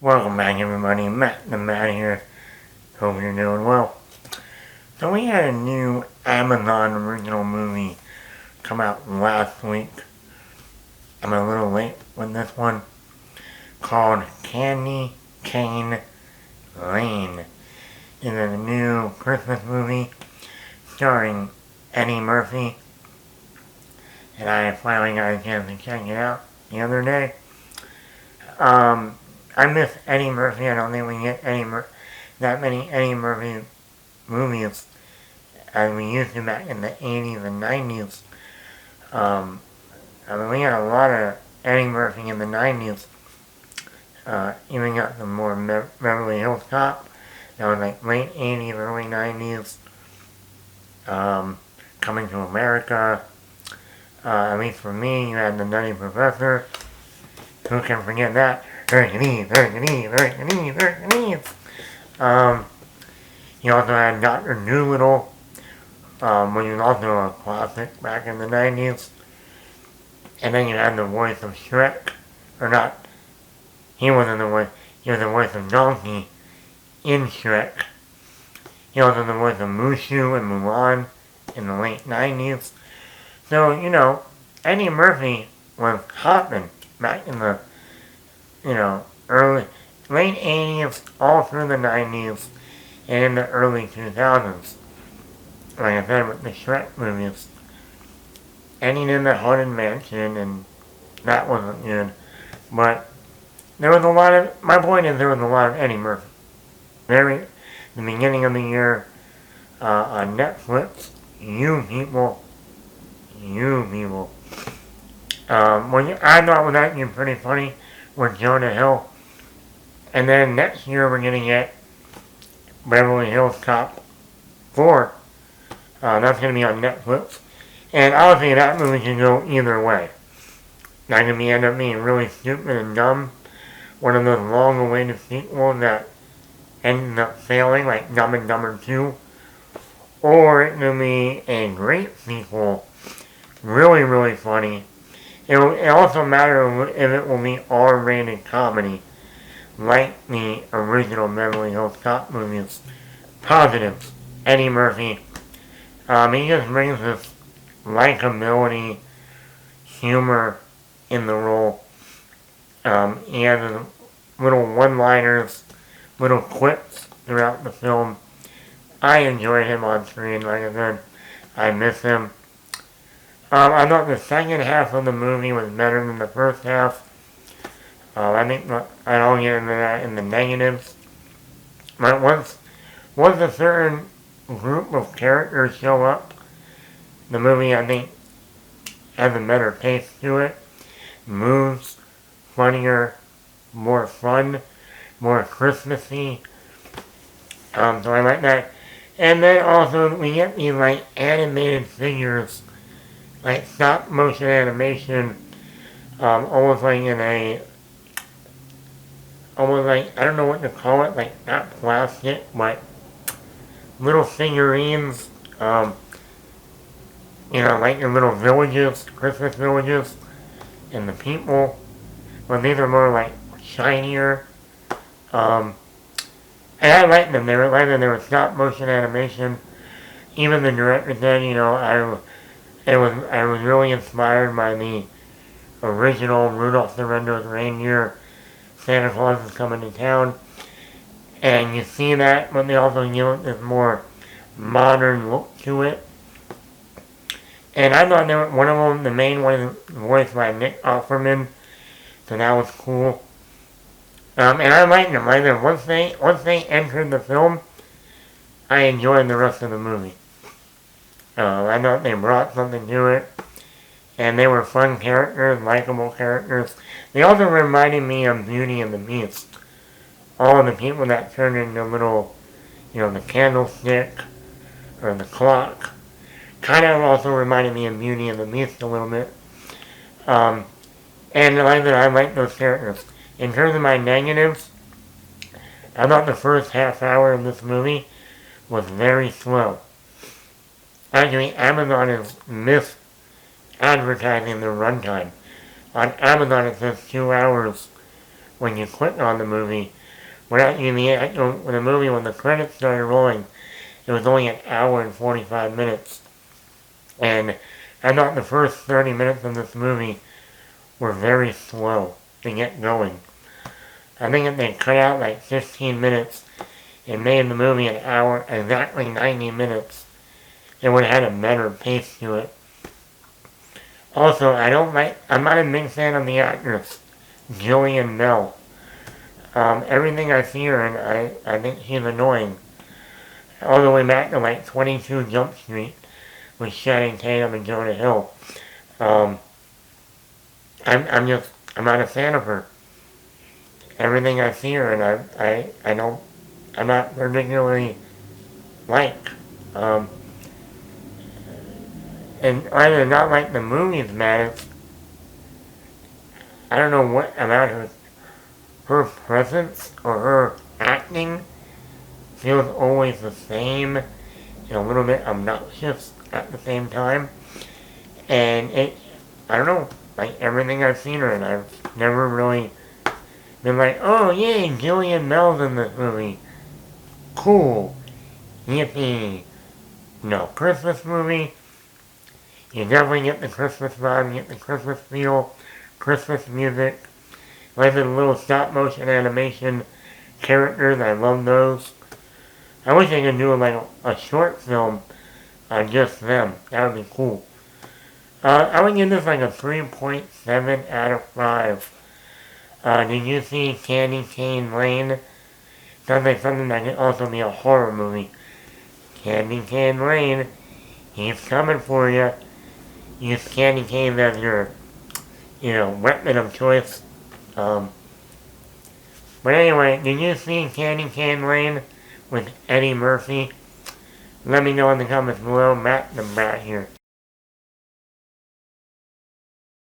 Welcome back, everybody. Matt the Matt here. Hope you're doing well. So we had a new Amazon original movie come out last week. I'm a little late with this one. Called Candy Cane Lane. It's a new Christmas movie starring Eddie Murphy. And I finally got a chance to check it out the other day. I miss Eddie Murphy. I don't think we get that many Eddie Murphy movies as we used to back in the 80s and 90s. We had a lot of Eddie Murphy in the 90s. Even got some more Beverly Hills Cop. That was like late 80s, early 90s. Coming to America. At least for me, you had the Nutty Professor. Who can forget that? Hercules. You also had Dr. Dolittle, which was also a classic back in the 90s. And then you had the voice of Shrek. Or not, he wasn't the voice, he was the voice of Donkey in Shrek. He was also the voice of Mushu and Mulan in the late 90s. So, Eddie Murphy was hopping back in the, late 80s, all through the 90s, and in the early 2000s. Like I said, with the Shrek movies. And he did the Haunted Mansion, and that wasn't good. But there was a lot of, my point is there was a lot of Eddie Murphy. The beginning of the year, on Netflix, you people. I thought was actually pretty funny with Jonah Hill. And then next year we're going to get Beverly Hills Cop 4. That's going to be on Netflix. And honestly, that movie can go either way. That can end up being really stupid and dumb. One of those long-awaited sequels that ended up failing, like Dumb and Dumber 2. Or it can be a great sequel. Really, really funny. It also matters if it will be R-rated comedy, like the original Beverly Hills Cop movies. Positives. Eddie Murphy. He just brings this likability, humor in the role. He has little one-liners, little quips throughout the film. I enjoyed him on screen, like I said. I miss him. I thought the second half of the movie was better than the first half. I think I don't get into that in the negatives. But once a certain group of characters show up, the movie, I think, has a better pace to it. Moves funnier, more fun, more Christmassy. So I like that. And then also we get these animated figures, like stop motion animation, almost like I don't know what to call it, like not plastic, but little figurines, like your little villages, Christmas villages, and the people. But these are more like shinier. And I like them. They were stop motion animation. Even the director said, I was really inspired by the original Rudolph the Red-Nosed Reindeer, Santa Claus is Coming to Town. And you see that, but they also give it this more modern look to it. And I thought one of them, the main one, was voiced by Nick Offerman, so that was cool. And I liked them. Once they entered the film, I enjoyed the rest of the movie. I thought they brought something to it. And they were fun characters, likable characters. They also reminded me of Beauty and the Beast. All of the people that turned into little, the candlestick or the clock, kind of also reminded me of Beauty and the Beast a little bit. And I like those characters. In terms of my negatives, I thought the first half hour of this movie was very slow. Actually, Amazon has missed advertising the runtime. On Amazon it says 2 hours when you click on the movie. When the credits started rolling, it was only an hour and 45 minutes. And I thought the first 30 minutes of this movie were very slow to get going. I think if they cut out like 15 minutes and made the movie an hour, exactly 90 minutes, it would have had a better pace to it. Also, I'm not a big fan of the actress, Jillian Bell. Everything I see her in, I think she's annoying. All the way back to like 22 Jump Street with Channing Tatum and Jonah Hill. I'm not a fan of her. Everything I see her in, I'm not particularly like. And either not like the movies, man. I don't know what about her presence or her acting feels always the same and a little bit obnoxious at the same time. And I don't know, like everything I've seen her in, I've never really been like, oh yay, Jillian Bell's in this movie. Cool. Yippee. No, Christmas movie, you definitely get the Christmas vibe, you get the Christmas feel, Christmas music. Like the little stop motion animation characters, I love those. I wish I could do like a short film on just them. That would be cool. I would give this like a 3.7 out of 5. Did you see Candy Cane Lane? Sounds like something that could also be a horror movie. Candy Cane Lane, he's coming for you. Use candy canes as your, weapon of choice. But anyway, did you see Candy Cane Lane with Eddie Murphy? Let me know in the comments below. Matt the Brat here.